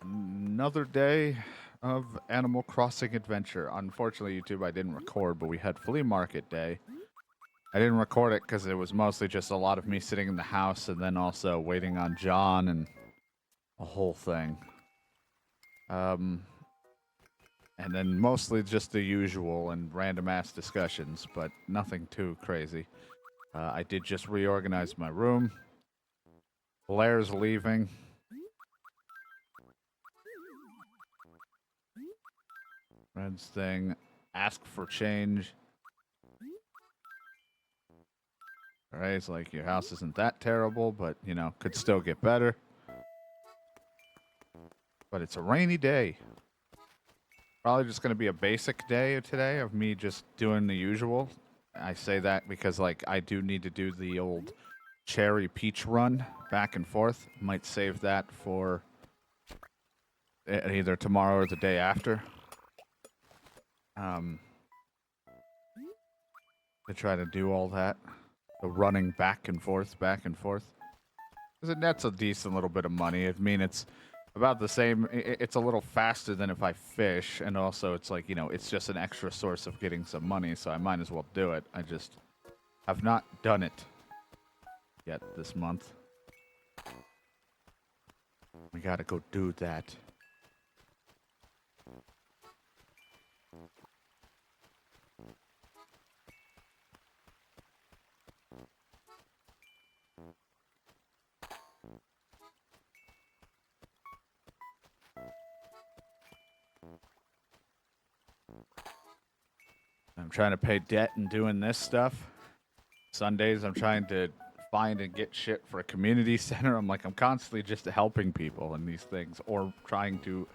Another day of Animal Crossing adventure. Unfortunately, YouTube, I didn't record, but we had flea market day. I didn't record it because it was mostly just a lot of me sitting in the house and then also waiting on John and a whole thing. And then mostly just the usual and random ass discussions, but nothing too crazy. I did just reorganize my room. Blair's leaving. Red's thing. Ask for change. Alright, it's like your house isn't that terrible, but, you know, could still get better. But it's a rainy day. Probably just going to be a basic day today of me just doing the usual. I say that because, like, I do need to do the old cherry peach run back and forth. Might save that for either tomorrow or the day after. To try to do all that. The running back and forth. Because it nets a decent little bit of money. I mean, it's about the same. It's a little faster than if I fish. And also, it's like, you know, it's just an extra source of getting some money. So I might as well do it. I just have not done it yet this month. We gotta go do that. I'm trying to pay debt and doing this stuff. Sundays, I'm trying to find and get shit for a community center. I'm constantly just helping people in these things or trying to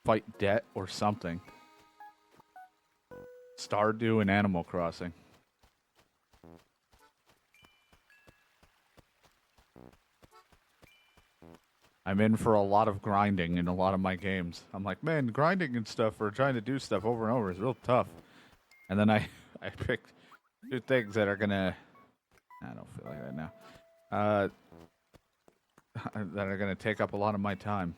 fight debt or something. Stardew and Animal Crossing. I'm in for a lot of grinding in a lot of my games. I'm like, man, grinding and stuff or trying to do stuff over and over is real tough. And then I picked two things that are gonna... I don't feel like that now. That are gonna take up a lot of my time.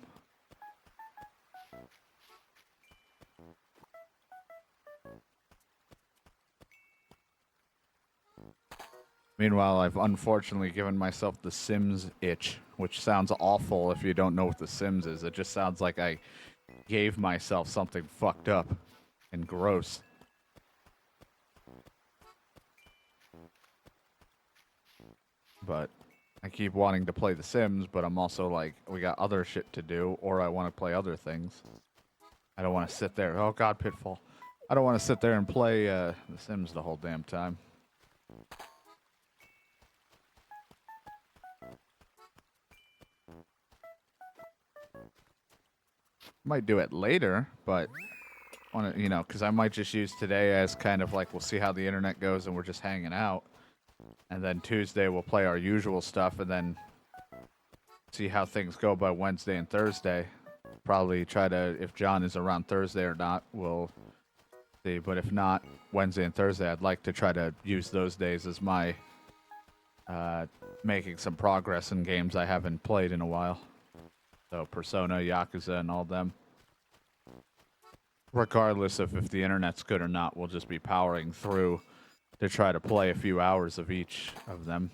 Meanwhile, I've unfortunately given myself the Sims itch, which sounds awful if you don't know what the Sims is. It just sounds like I gave myself something fucked up and gross. But I keep wanting to play the Sims, but I'm also like, we got other shit to do, or I want to play other things. I don't want to sit there. Oh god, Pitfall. I don't want to sit there and play the Sims the whole damn time. Might do it later, but want to, you know, because I might just use today as kind of like, we'll see how the internet goes and we're just hanging out. And then Tuesday we'll play our usual stuff and then see how things go by Wednesday and Thursday. Probably try to, if John is around Thursday or not, we'll see. But if not, Wednesday and Thursday, I'd like to try to use those days as my making some progress in games I haven't played in a while. So Persona, Yakuza, and all them. Regardless of if the internet's good or not, we'll just be powering through to try to play a few hours of each of them.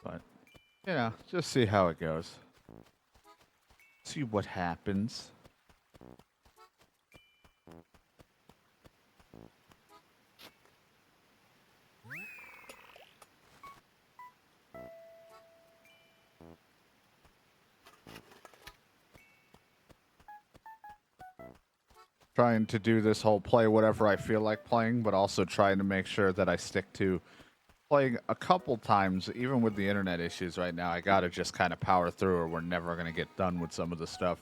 But, you know, just see how it goes. See what happens. Trying to do this whole play whatever I feel like playing, but also trying to make sure that I stick to playing a couple times, even with the internet issues right now. I gotta just kind of power through, or we're never gonna get done with some of the stuff.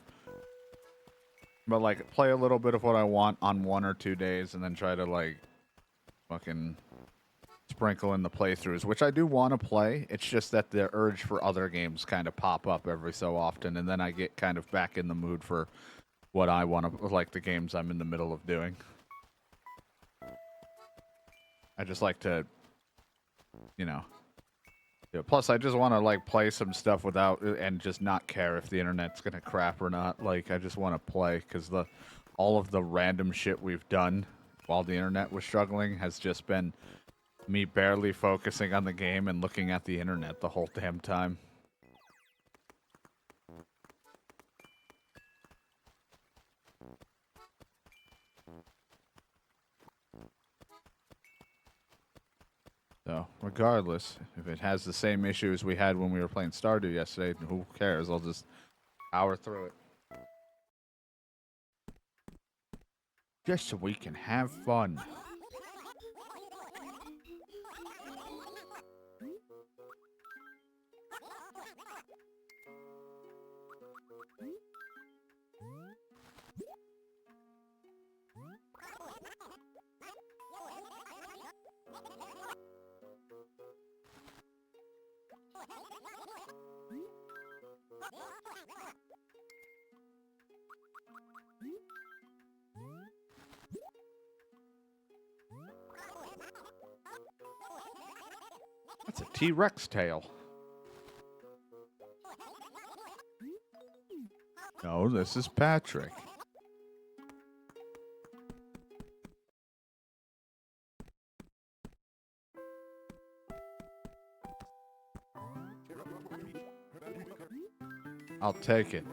But like, play a little bit of what I want on 1 or 2 days, and then try to like fucking sprinkle in the playthroughs, which I do want to play. It's just that the urge for other games kind of pop up every so often, and then I get kind of back in the mood for what I want to, like the games I'm in the middle of doing. I just like to, you know. Yeah, plus, I just want to like play some stuff without and just not care if the internet's gonna crap or not. Like, I just want to play because all of the random shit we've done while the internet was struggling has just been me barely focusing on the game and looking at the internet the whole damn time. So, regardless, if it has the same issues we had when we were playing Stardew yesterday, who cares? I'll just power through it. Just so we can have fun. That's a T-Rex tail. No, this is Patrick. I'll take it.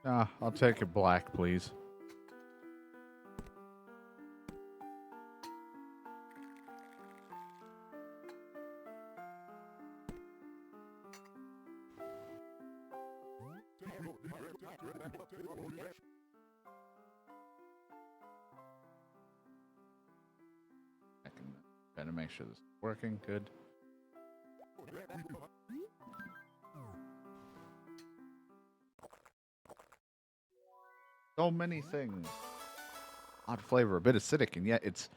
I'll take it black, please. Trying to make sure this is working. Good. So many things. Odd flavor, a bit acidic, and yet it's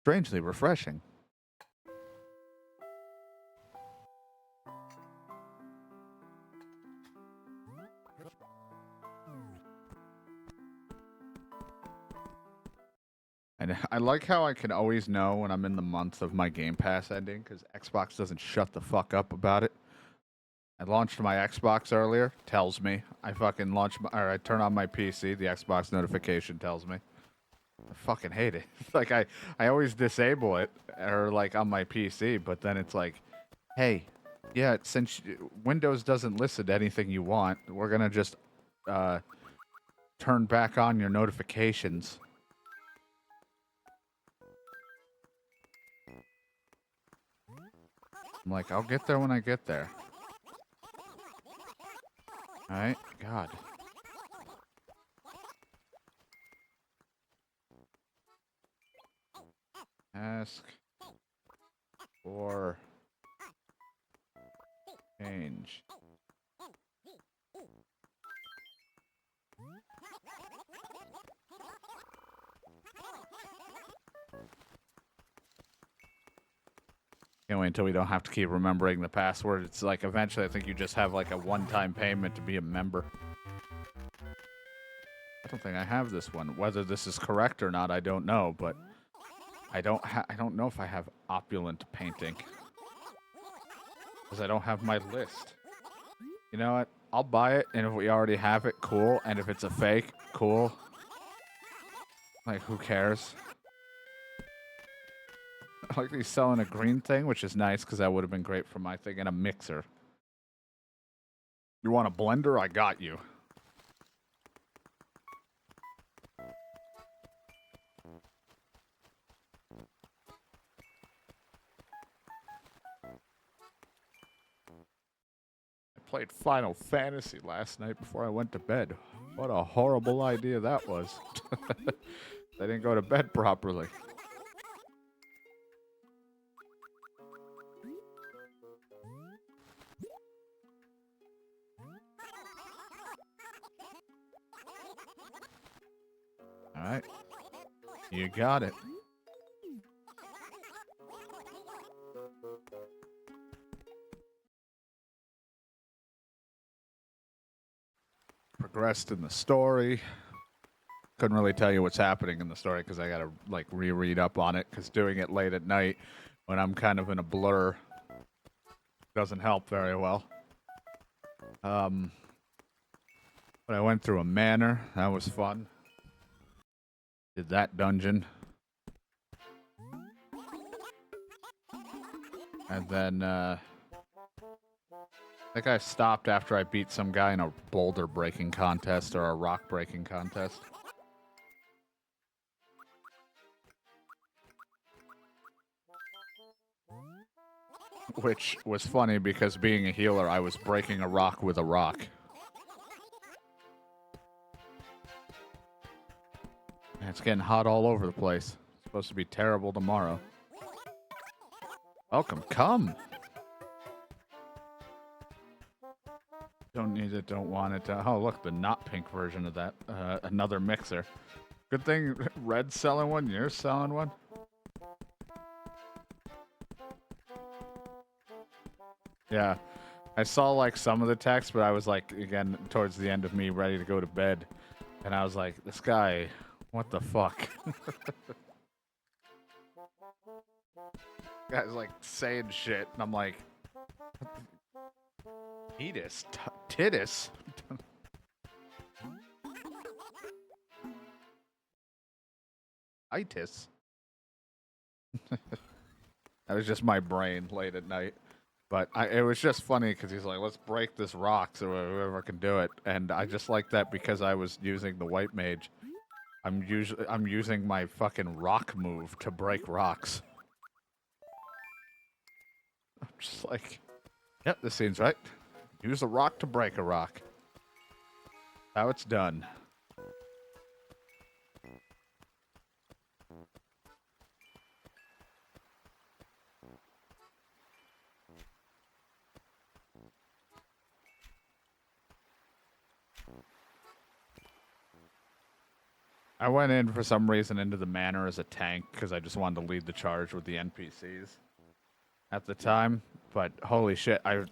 strangely refreshing. And I like how I can always know when I'm in the month of my Game Pass ending, because Xbox doesn't shut the fuck up about it. I launched my Xbox earlier, tells me. I fucking I turn on my PC, the Xbox notification tells me. I fucking hate it. Like, I always disable it, or like on my PC, but then it's like, hey, yeah, since Windows doesn't listen to anything you want, we're gonna just turn back on your notifications. I'm like, I'll get there when I get there. Alright, God. Ask for change. Can't wait until we don't have to keep remembering the password. It's like eventually I think you just have like a one-time payment to be a member. I don't think I have this one. Whether this is correct or not, I don't know, but I don't know if I have opulent painting. Because I don't have my list. You know what? I'll buy it, and if we already have it, cool. And if it's a fake, cool. Like, who cares? I like he's selling a green thing, which is nice because that would have been great for my thing, and a mixer. You want a blender? I got you. I played Final Fantasy last night before I went to bed. What a horrible idea that was. I didn't go to bed properly. Alright. You got it. Progressed in the story. Couldn't really tell you what's happening in the story because I gotta like reread up on it, because doing it late at night when I'm kind of in a blur doesn't help very well. But I went through a manor. That was fun. Did that dungeon. And then, I think I stopped after I beat some guy in a boulder breaking contest or a rock breaking contest. Which was funny because being a healer, I was breaking a rock with a rock. And it's getting hot all over the place. It's supposed to be terrible tomorrow. Welcome, come! Don't need it, don't want it. Oh, look, the not pink version of that. Another mixer. Good thing Red's selling one, you're selling one. Yeah, I saw like some of the text, but I was like, again, towards the end of me ready to go to bed. And I was like, this guy, what the fuck? Guy's like saying shit, and I'm like, Tittis? Tittis? Itis? That was just my brain late at night. But it was just funny because he's like, let's break this rock so whoever can do it. And I just like that because I was using the white mage. I'm using my fucking rock move to break rocks. I'm just like, yep, this seems right. Use a rock to break a rock. How it's done. I went in for some reason into the manor as a tank because I just wanted to lead the charge with the NPCs at the time. But holy shit, I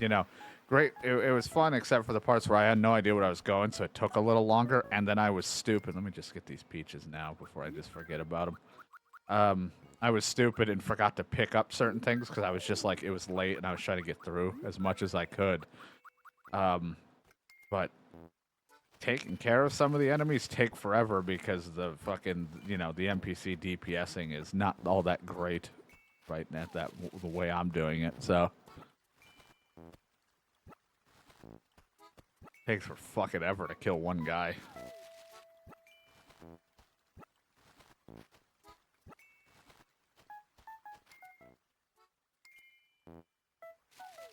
you know, great. It was fun except for the parts where I had no idea what I was going, so it took a little longer. And then I was stupid. Let me just get these peaches now before I just forget about them. I was stupid and forgot to pick up certain things because I was just like, it was late and I was trying to get through as much as I could. But taking care of some of the enemies take forever because the fucking, you know, the NPC DPSing is not all that great right at that the way I'm doing it, so takes for fucking ever to kill one guy.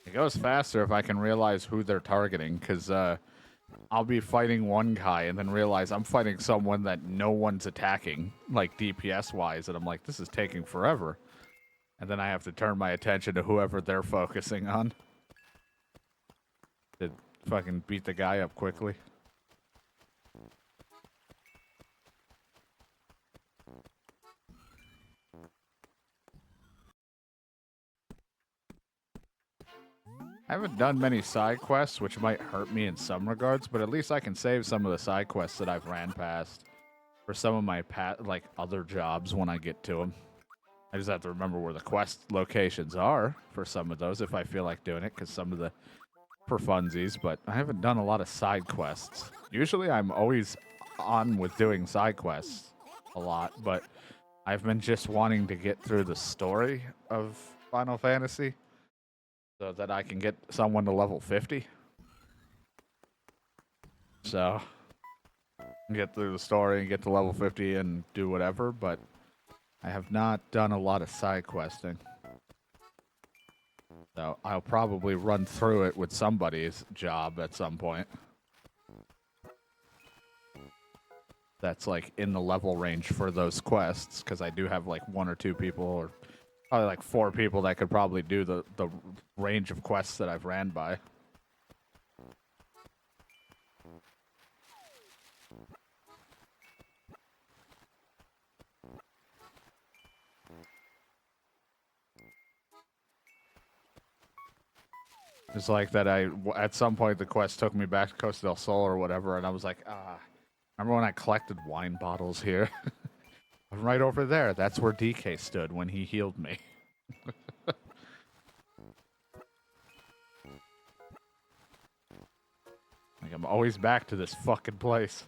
It goes faster if I can realize who they're targeting, because I'll be fighting one guy and then realize I'm fighting someone that no one's attacking, like DPS-wise, and I'm like, this is taking forever. And then I have to turn my attention to whoever they're focusing on to fucking beat the guy up quickly. I haven't done many side quests, which might hurt me in some regards, but at least I can save some of the side quests that I've ran past for some of my like other jobs when I get to them. I just have to remember where the quest locations are for some of those if I feel like doing it, because some of the for funsies, but I haven't done a lot of side quests. Usually I'm always on with doing side quests a lot, but I've been just wanting to get through the story of Final Fantasy so that I can get someone to level 50. So, get through the story and get to level 50 and do whatever, but I have not done a lot of side questing. So, I'll probably run through it with somebody's job at some point. That's like in the level range for those quests, because I do have like 1 or 2 people, or probably like 4 people that could probably do the range of quests that I've ran by. It's like that at some point, the quest took me back to Costa del Sol or whatever, and I was like, remember when I collected wine bottles here? Right over there. That's where DK stood when he healed me. Like, I'm always back to this fucking place.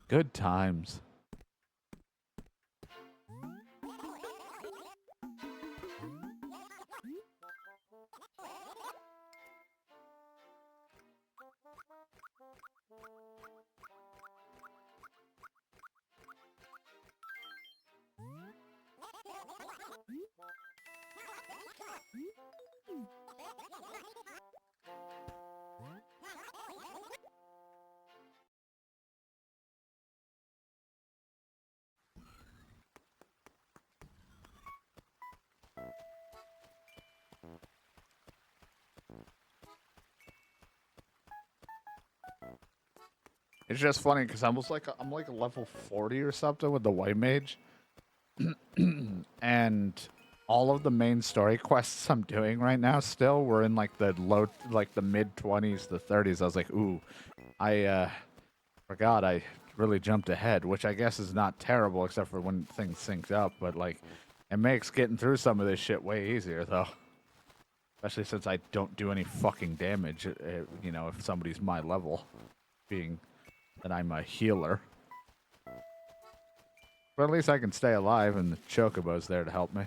Good times. It's just funny because I'm like level 40 or something with the white mage, and all of the main story quests I'm doing right now still were in like the mid 20s, the 30s. I was like, ooh, I forgot I really jumped ahead, which I guess is not terrible except for when things sync up, but like it makes getting through some of this shit way easier though. Especially since I don't do any fucking damage, if somebody's my level, being that I'm a healer. But at least I can stay alive, and the Chocobo's there to help me.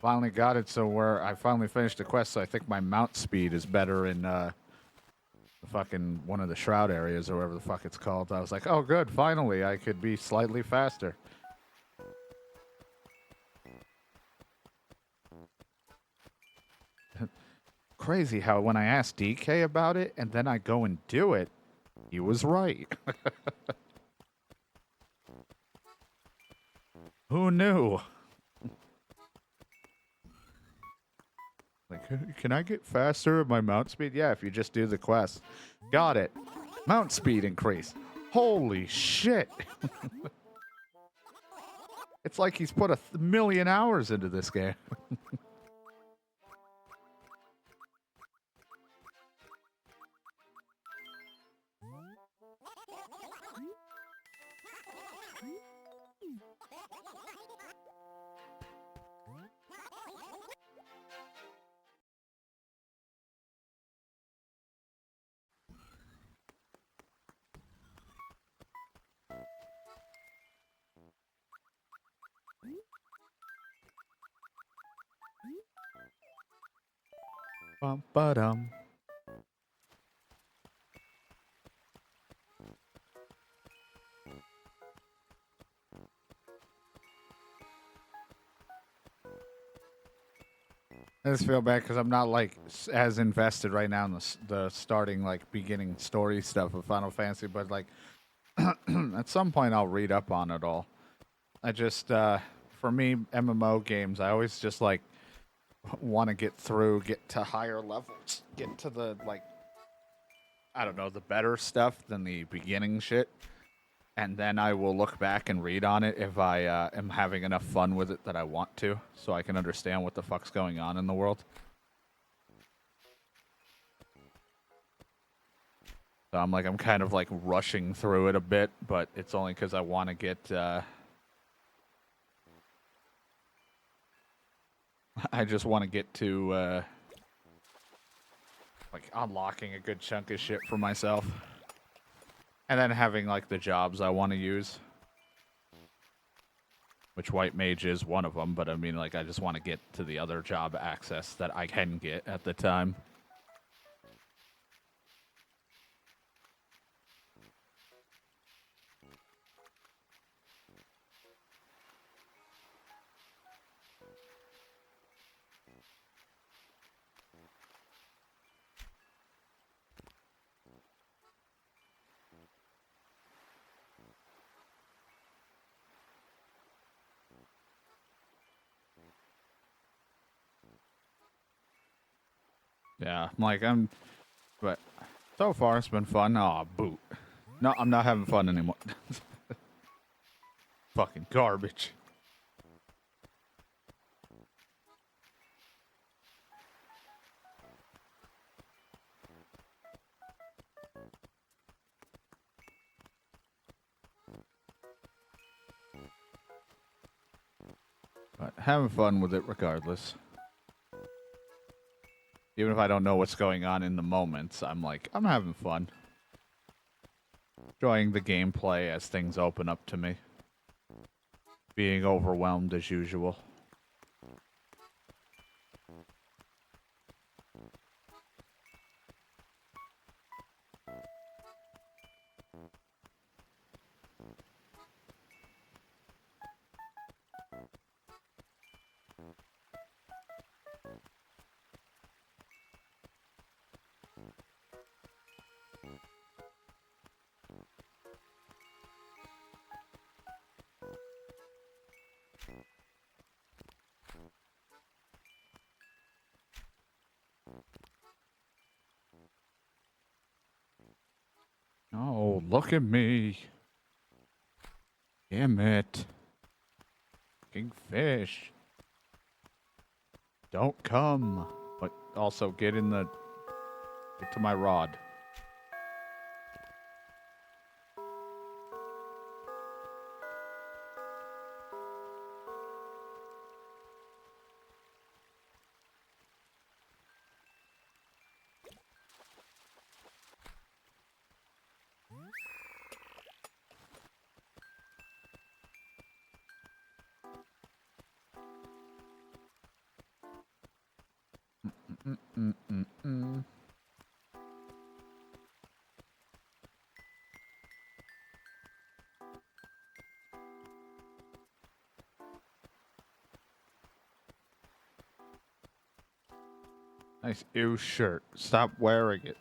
Finally got it so where I finally finished the quest, so I think my mount speed is better in fucking one of the shroud areas or whatever the fuck it's called. I was like, oh good, finally I could be slightly faster. Crazy how when I asked DK about it and then I go and do it, he was right. Who knew? Like, can I get faster at my mount speed? Yeah, if you just do the quest. Got it. Mount speed increase. Holy shit. It's like he's put 1,000,000 hours into this game. Bum ba dum. I just feel bad because I'm not like as invested right now in the starting like beginning story stuff of Final Fantasy, but like at some point I'll read up on it all. I just for me MMO games, I always just like want to get to higher levels, get to the like I don't know, the better stuff than the beginning shit. And then I will look back and read on it if I am having enough fun with it that I want to, so I can understand what the fuck's going on in the world. So I'm kind of like rushing through it a bit, but it's only because I want to get. I just want to get to like unlocking a good chunk of shit for myself. And then having, like, the jobs I want to use. Which White Mage is one of them, but I mean, like, I just want to get to the other job access that I can get at the time. Yeah, but so far it's been fun. Aw, boot. No, I'm not having fun anymore. Fucking garbage. But having fun with it regardless. Even if I don't know what's going on in the moments, I'm having fun. Enjoying the gameplay as things open up to me. Being overwhelmed as usual. Oh, look at me. Damn it. Fucking fish. Don't come. But also get to my rod. Nice ew shirt. Stop wearing it.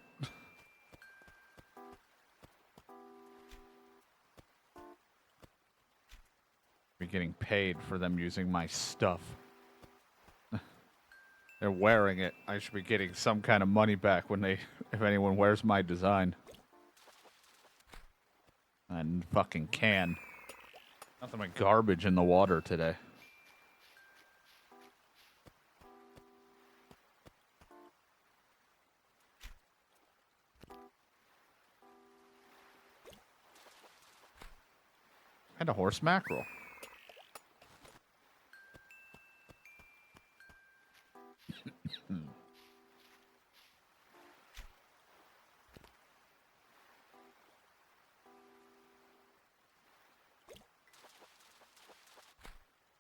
Be getting paid for them using my stuff. They're wearing it. I should be getting some kind of money back if anyone wears my design. And fucking can. Nothing but garbage in the water today. And a horse mackerel.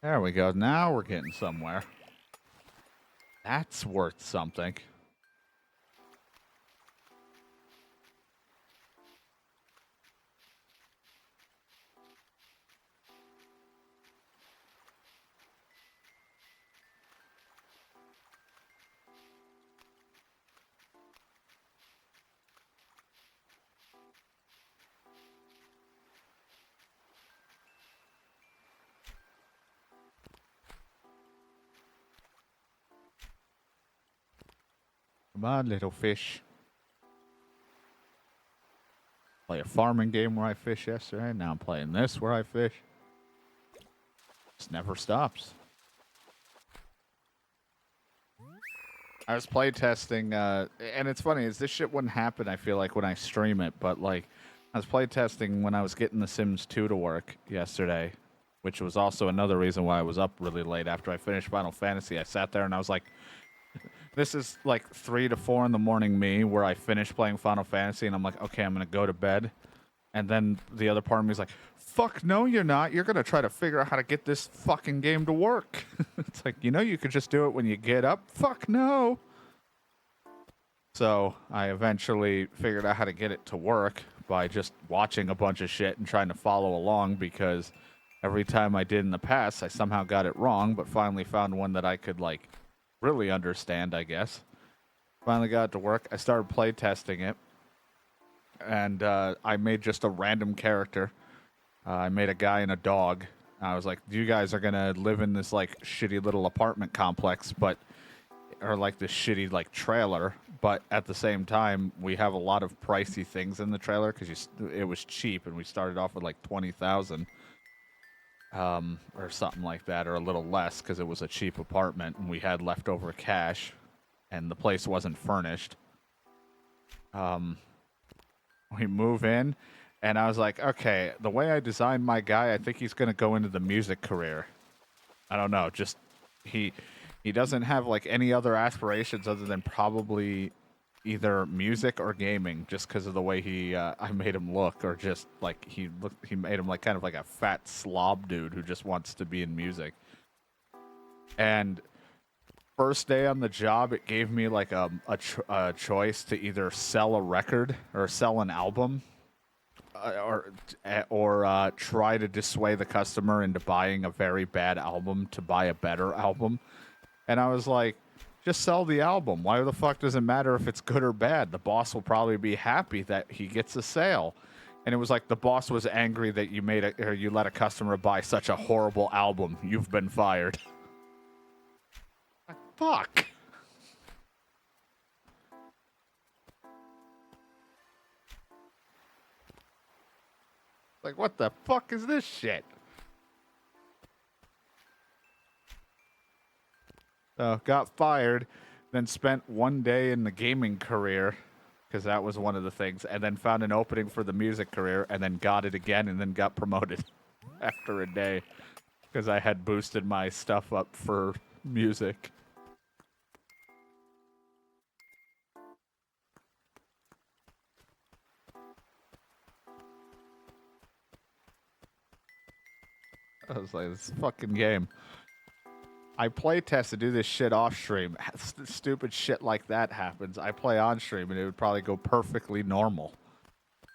There we go. Now we're getting somewhere. That's worth something. Come on, little fish. Play a farming game where I fish yesterday. Now I'm playing this where I fish. This never stops. I was playtesting, and it's funny, is this shit wouldn't happen, I feel like, when I stream it, but, like, I was playtesting when I was getting The Sims 2 to work yesterday, which was also another reason why I was up really late after I finished Final Fantasy. I sat there and I was like, this is like 3 to 4 in the morning me, where I finished playing Final Fantasy, and I'm like, okay, I'm going to go to bed. And then the other part of me is like, fuck no, you're not. You're going to try to figure out how to get this fucking game to work. It's like, you could just do it when you get up. Fuck no. So I eventually figured out how to get it to work by just watching a bunch of shit and trying to follow along, because every time I did in the past, I somehow got it wrong, but finally found one that I could, like, really understand, I guess. Finally got it to work. I started playtesting it, and I made just a random character. I made a guy and a dog. I was like, you guys are going to live in this, like, shitty little apartment complex, or like this shitty, like, trailer, but at the same time, we have a lot of pricey things in the trailer because it was cheap, and we started off with like 20,000, or something like that, or a little less because it was a cheap apartment, and we had leftover cash, and the place wasn't furnished. We move in, and I was like, okay, the way I designed my guy, I think he's gonna go into the music career. I don't know, just he doesn't have like any other aspirations other than probably either music or gaming, just because of the way I made him look, or just like he made him like kind of like a fat slob dude who just wants to be in music. And first day on the job, it gave me like a choice to either sell a record or sell an album, or try to dissuade the customer into buying a very bad album to buy a better album. And I was like, just sell the album. Why the fuck does it matter if it's good or bad? The boss will probably be happy that he gets a sale. And it was like the boss was angry that you let a customer buy such a horrible album. You've been fired. Fuck. Like, what the fuck is this shit? So, got fired, then spent one day in the gaming career, because that was one of the things, and then found an opening for the music career, and then got it again, and then got promoted after a day, because I had boosted my stuff up for music. I was like, this fucking game. I play test to do this shit off stream. Stupid shit like that happens. I play on stream and it would probably go perfectly normal.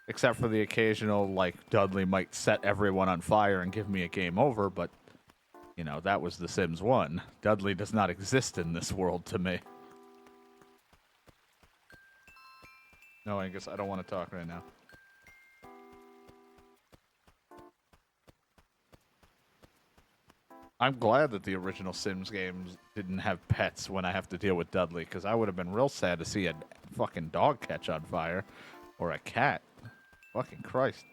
Except for the occasional, like, Dudley might set everyone on fire and give me a game over, but, you know, that was The Sims 1. Dudley does not exist in this world to me. No, I guess I don't want to talk right now. I'm glad that the original Sims games didn't have pets when I have to deal with Dudley, because I would have been real sad to see a fucking dog catch on fire. Or a cat. Fucking Christ.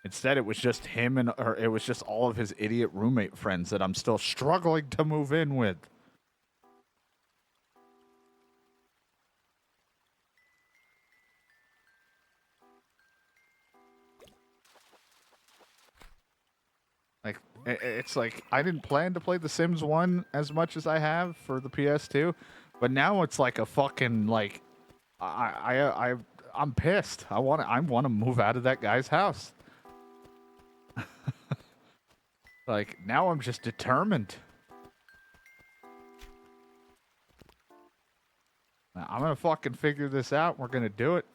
Instead, it was just him or it was just all of his idiot roommate friends that I'm still struggling to move in with. Like, it's like, I didn't plan to play The Sims 1 as much as I have for the PS2, but now it's like a fucking, like, I'm pissed. I want to move out of that guy's house. Like, now I'm just determined. I'm gonna fucking figure this out. We're gonna do it.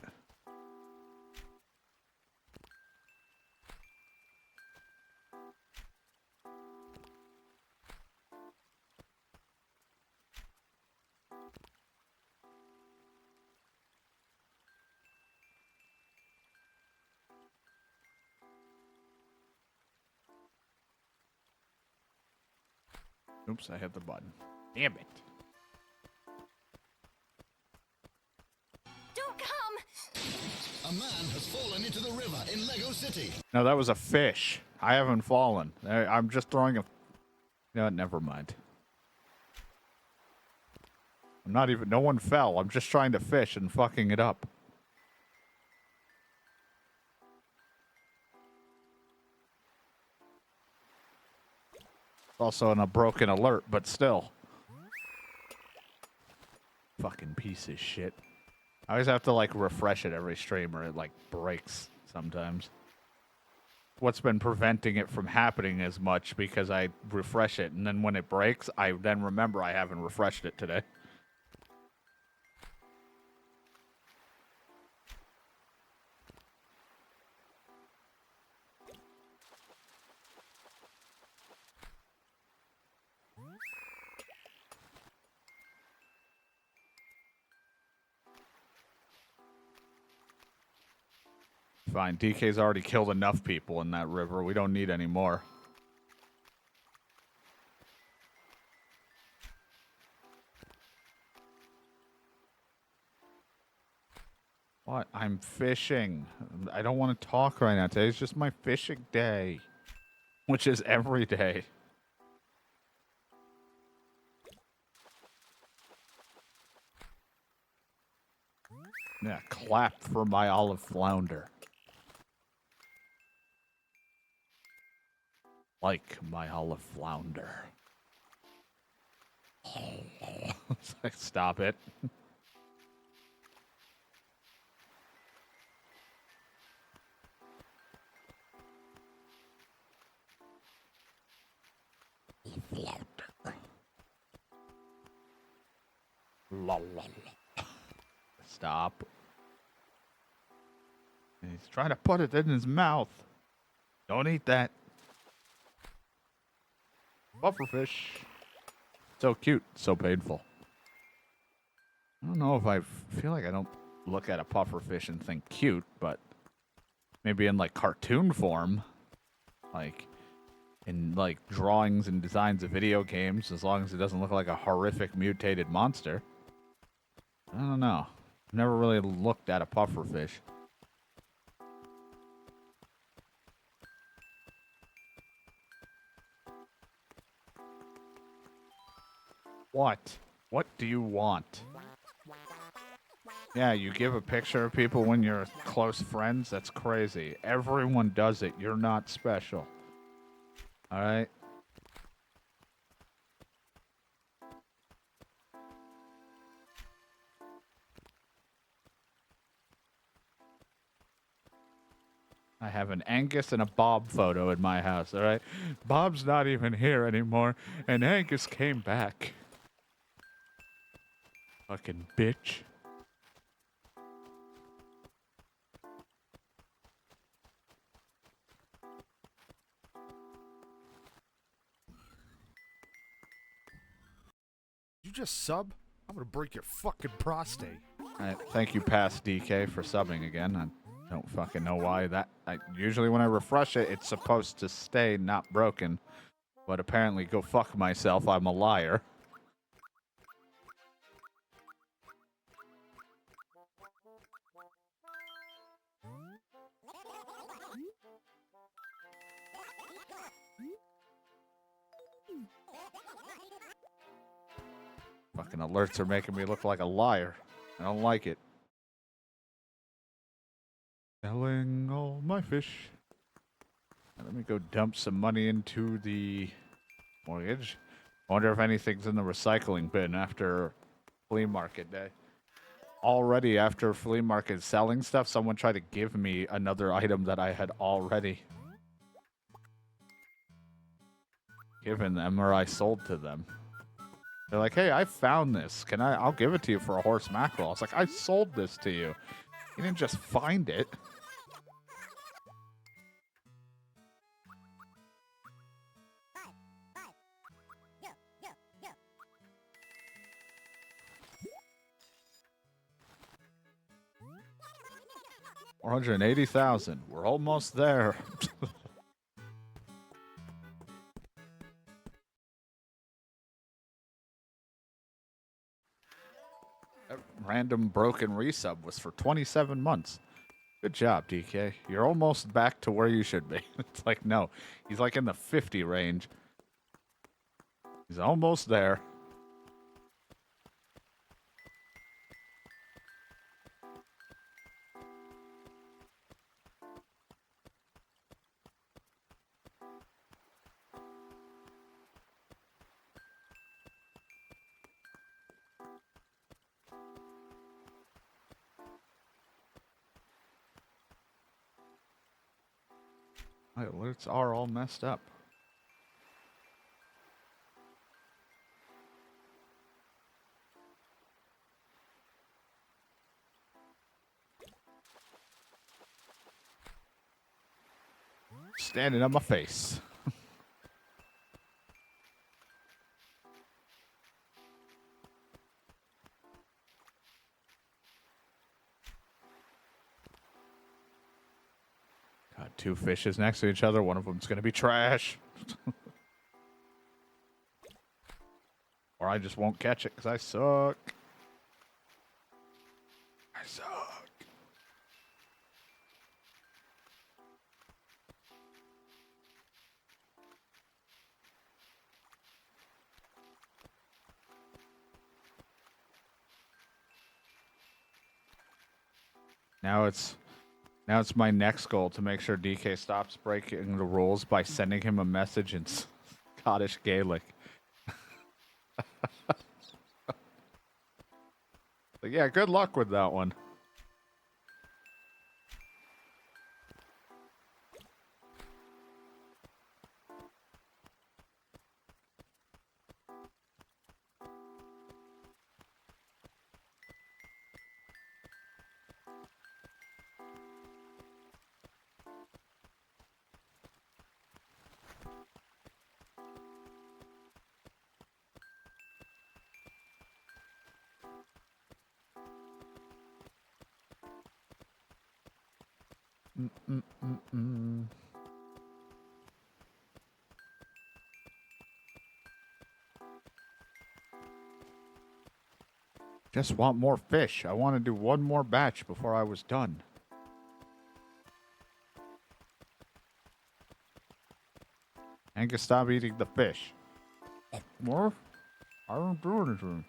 Oops, I hit the button. Damn it. Don't come! A man has fallen into the river in Lego City. No, that was a fish. I haven't fallen. I'm just throwing a... No, never mind. I'm not even... No one fell. I'm just trying to fish and fucking it up. Also in a broken alert, but still. Fucking piece of shit. I always have to, like, refresh it every stream or it, like, breaks sometimes. What's been preventing it from happening as much because I refresh it, and then when it breaks, I then remember I haven't refreshed it today. Fine, DK's already killed enough people in that river. We don't need any more. What? I'm fishing. I don't want to talk right now. Today's just my fishing day, which is every day. Yeah, clap for my olive flounder. Like my olive flounder. It's like, stop it. Flounder. La la la. Stop. He's trying to put it in his mouth. Don't eat that. Pufferfish. So cute, so painful. I don't know if I feel like I don't look at a pufferfish and think cute, but maybe in like cartoon form, like in like drawings and designs of video games, as long as it doesn't look like a horrific mutated monster. I don't know. I've never really looked at a pufferfish. What? What do you want? Yeah, you give a picture of people when you're close friends? That's crazy. Everyone does it. You're not special. Alright? I have an Angus and a Bob photo in my house, alright? Bob's not even here anymore, and Angus came back. Fucking bitch. You just sub? I'm gonna break your fucking prostate. Thank you, past DK, for subbing again. I don't fucking know why that... usually when I refresh it, it's supposed to stay not broken. But apparently, go fuck myself, I'm a liar. Fucking alerts are making me look like a liar. I don't like it. Selling all my fish. Now, let me go dump some money into the mortgage. I wonder if anything's in the recycling bin after flea market day. Already after flea market selling stuff, someone tried to give me another item that I had already given them or I sold to them. They're like, hey, I found this. I'll give it to you for a horse mackerel. I was like, I sold this to you. You didn't just find it. $480,000. We're almost there. That random broken resub was for 27 months. Good job, DK. You're almost back to where you should be. It's like, no. He's like in the 50 range. He's almost there. My alerts are all messed up. Standing on my face. Got two fishes next to each other. One of them's going to be trash. Or I just won't catch it because I suck. I suck. Now it's my next goal to make sure DK stops breaking the rules by sending him a message in Scottish Gaelic. But yeah, good luck with that one. Just want more fish. I want to do one more batch before I was done. Angus, stop eating the fish. More? I don't do anything.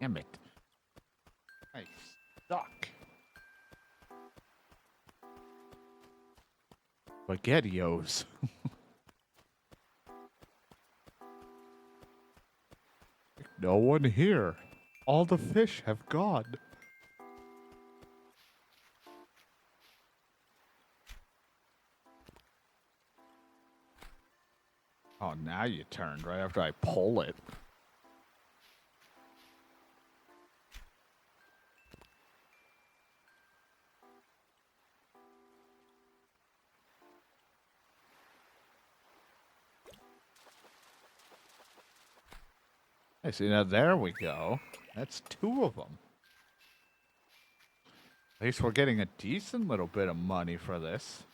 Damn it. I suck. Spaghettios. No one here. All the fish have gone. Oh, now you turned right after I pull it. I see, now there we go. That's 2 of them. At least we're getting a decent little bit of money for this.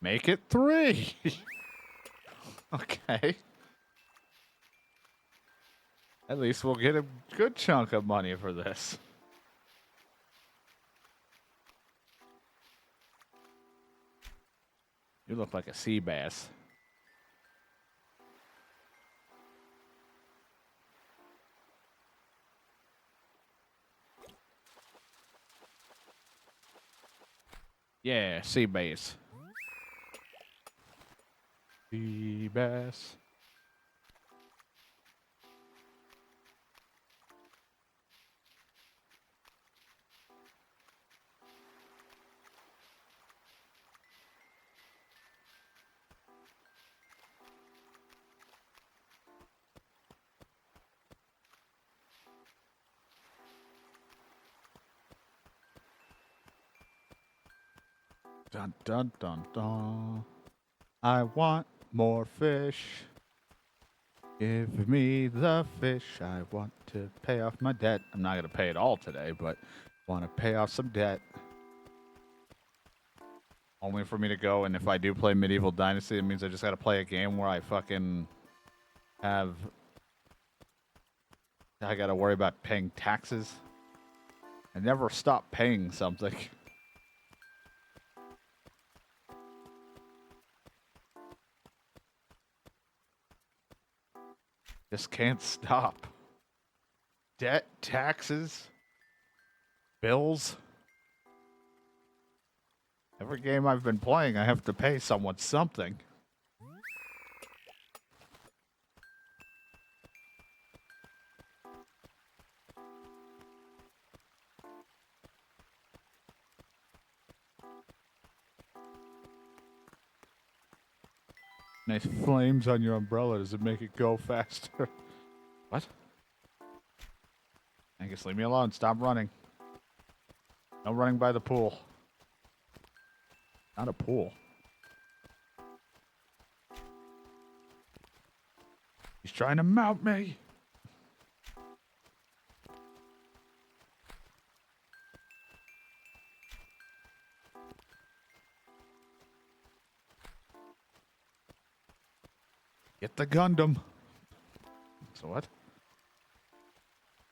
Make it 3. Okay. At least we'll get a good chunk of money for this. You look like a sea bass. Yeah, sea bass. Sea bass. Dun dun dun dun. I want more fish. Give me the fish. I want to pay off my debt. I'm not gonna pay it all today, but want to pay off some debt. Only for me to go, and if I do play Medieval Dynasty, it means I just gotta play a game where I fucking have... I gotta worry about paying taxes. I never stop paying something. Just can't stop. Debt, taxes, bills. Every game I've been playing, I have to pay someone something. Nice flames on your umbrella. Does it make it go faster? What? Angus, leave me alone. Stop running. No running by the pool. Not a pool. He's trying to mount me. Get the Gundam. So what?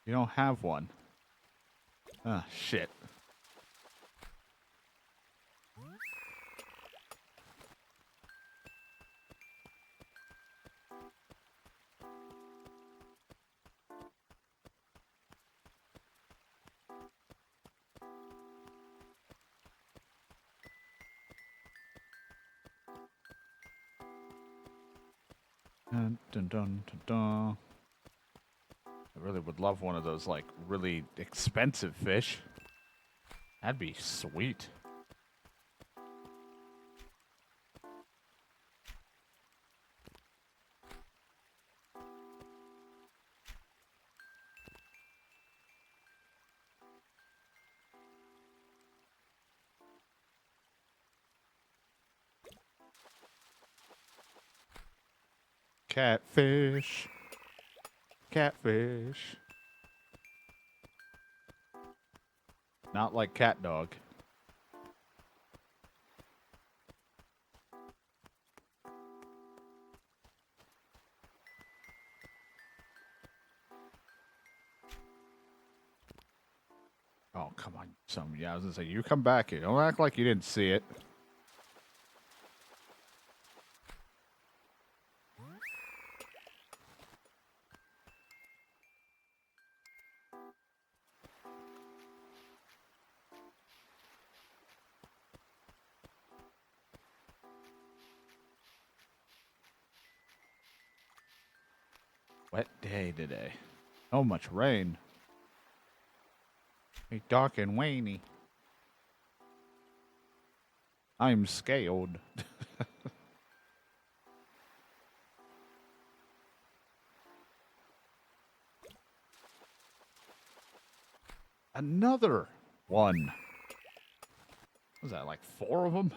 You don't have one. Ah, shit. Dun, dun, dun, dun, dun. I really would love one of those, like, really expensive fish. That'd be sweet. Catfish. Catfish. Not like cat dog. Oh, come on. Yeah, I was gonna say, you come back here. Don't act like you didn't see it. Wet day today. So much rain. It's dark and rainy. I'm scared. Another one. Was that like 4 of them?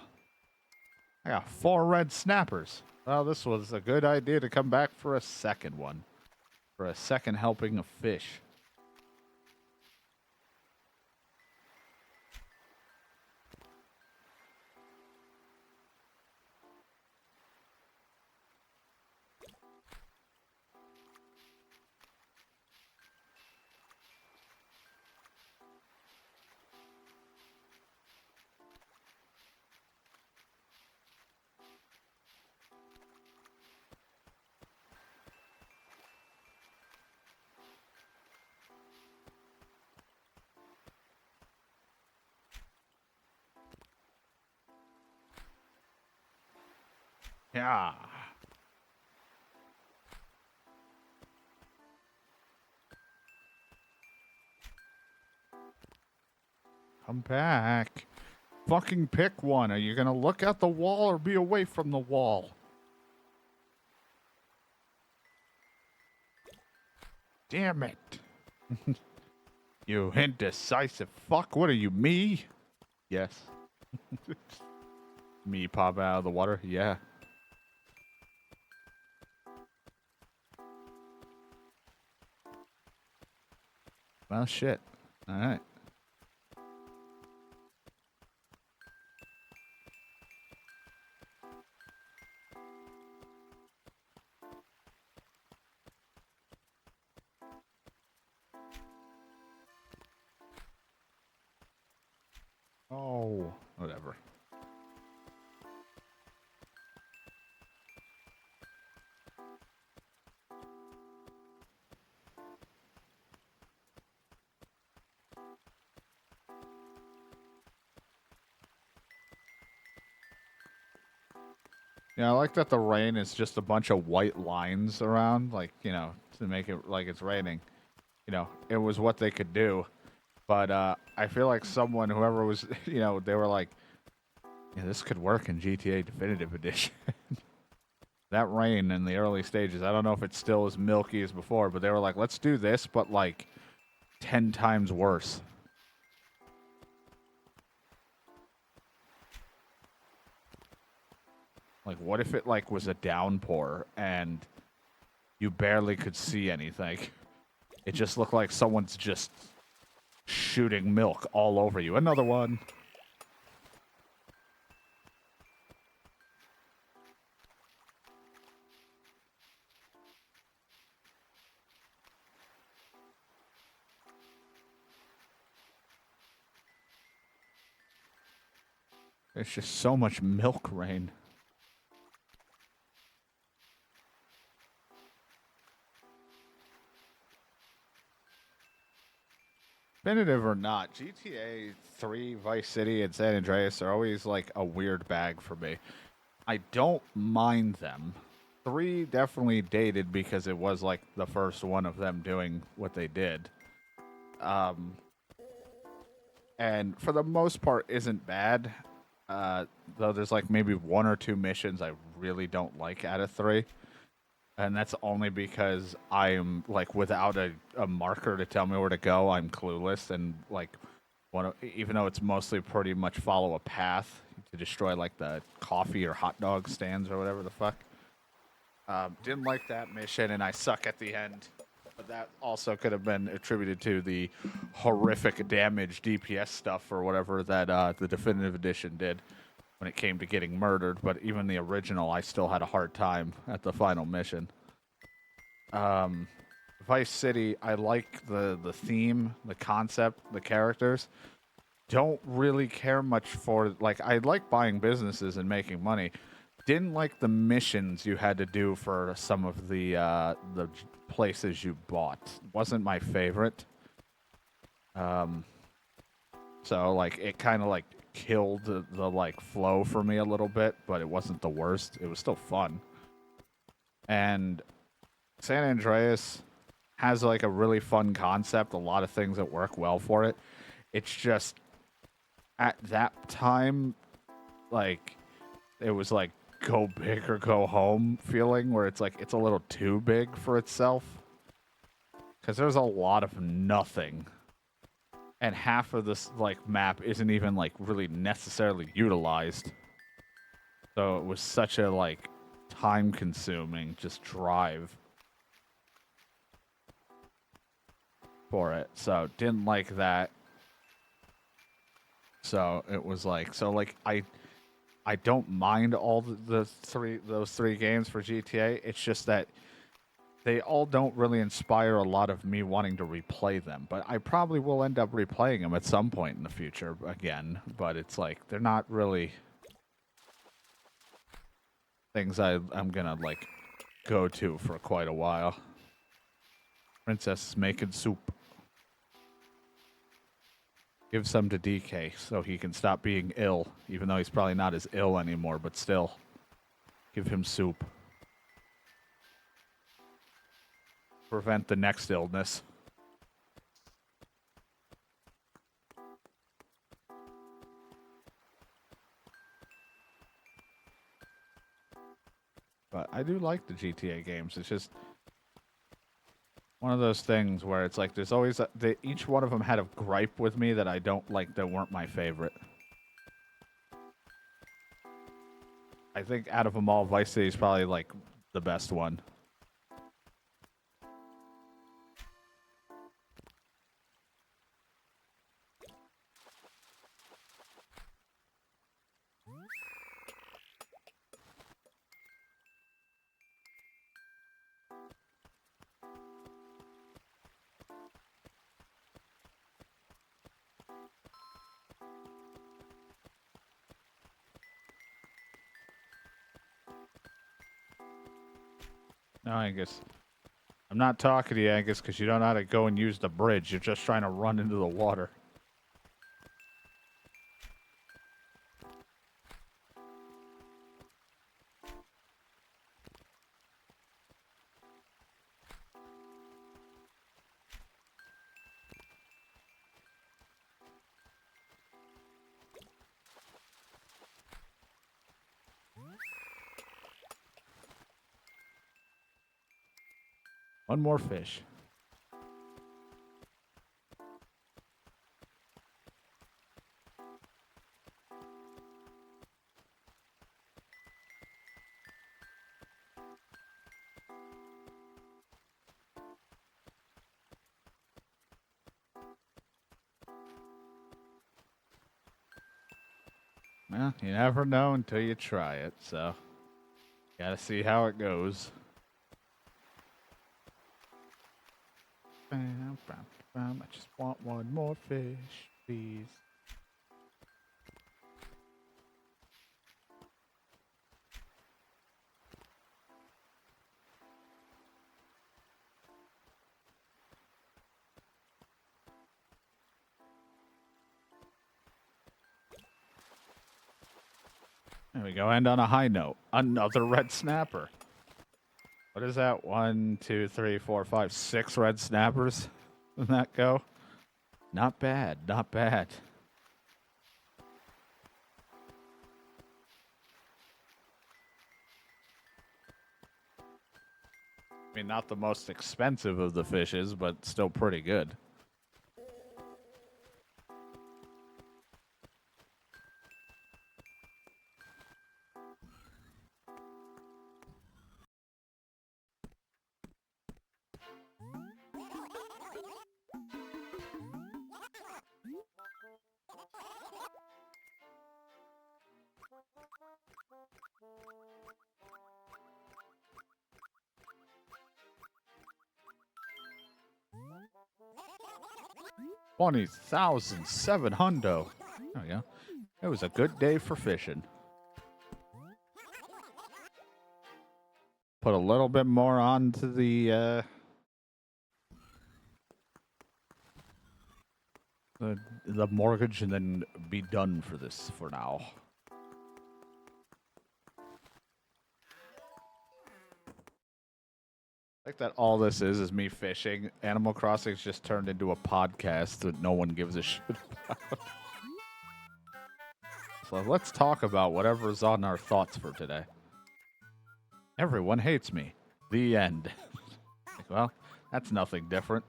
I got 4 red snappers. Well, this was a good idea to come back for a second one. For a second helping of fish. Yeah. Come back. Fucking pick one. Are you gonna look at the wall or be away from the wall? Damn it. You indecisive fuck. What are you, me? Yes. Me pop out of the water? Yeah. Well, shit. All right. Oh, whatever. Yeah, I like that the rain is just a bunch of white lines around, like, you know, to make it like it's raining. You know, it was what they could do. But I feel like someone, whoever was, you know, they were like, yeah, this could work in GTA Definitive Edition. That rain in the early stages, I don't know if it's still as milky as before, but they were like, let's do this, but like 10 times worse. Like, what if it like was a downpour and you barely could see anything? It just looked like someone's just shooting milk all over you. Another one. There's just so much milk rain. Definitive or not, GTA 3, Vice City, and San Andreas are always like a weird bag for me. I don't mind them. 3 definitely dated because it was like the first one of them doing what they did. And for the most part isn't bad. Though there's like maybe 1 or 2 missions I really don't like out of 3. And that's only because I'm like without a marker to tell me where to go, I'm clueless and like even though it's mostly pretty much follow a path to destroy like the coffee or hot dog stands or whatever the fuck. Didn't like that mission and I suck at the end. But that also could have been attributed to the horrific damage DPS stuff or whatever that the definitive edition did when it came to getting murdered, but even the original, I still had a hard time at the final mission. Vice City, I like the theme, the concept, the characters. Don't really care much for, like, I like buying businesses and making money. Didn't like the missions you had to do for some of the places you bought. Wasn't my favorite. So, like, it kind of, like, killed the like flow for me a little bit, but it wasn't the worst. It was still fun. And San Andreas has like a really fun concept, a lot of things that work well for it. It's just at that time, like it was like go big or go home feeling where it's like it's a little too big for itself. Because there's a lot of nothing. And half of this like map isn't even like really necessarily utilized. So it was such a like time consuming just drive for it. So didn't like that. So it was like I don't mind all those three games for GTA. It's just that they all don't really inspire a lot of me wanting to replay them, but I probably will end up replaying them at some point in the future again, but it's like, they're not really things I'm gonna, like, go to for quite a while. Princess is making soup. Give some to DK so he can stop being ill, even though he's probably not as ill anymore, but still. Give him soup. Prevent the next illness. But I do like the GTA games. It's just one of those things where it's like there's always each one of them had a gripe with me that I don't like, that weren't my favorite. I think out of them all, Vice City is probably like the best one. No, Angus. I'm not talking to you, Angus, because you don't know how to go and use the bridge. You're just trying to run into the water. One more fish. Well, you never know until you try it, so gotta see how it goes. I just want one more fish, please. There we go. And on a high note, another red snapper. What is that? 1, 2, 3, 4, 5, 6 red snappers in that go? Not bad. Not bad. I mean, not the most expensive of the fishes, but still pretty good. $20,700. There we go. It was a good day for fishing. Put a little bit more onto the mortgage and then be done for this for now. I think that all this is me fishing. Animal Crossing's just turned into a podcast that no one gives a shit about. So let's talk about whatever's on our thoughts for today. Everyone hates me. The end. Well, that's nothing different.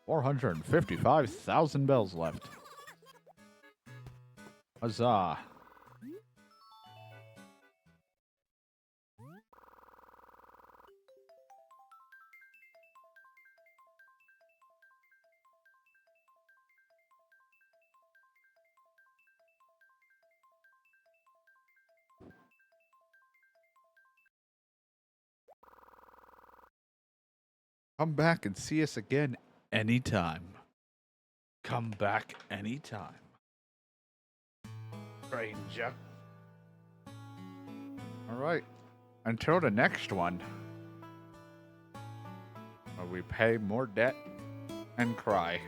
$455,000 bells left. Huzzah. Come back and see us again anytime. Come back anytime. Ranger. All right. Until the next one, where we pay more debt and cry.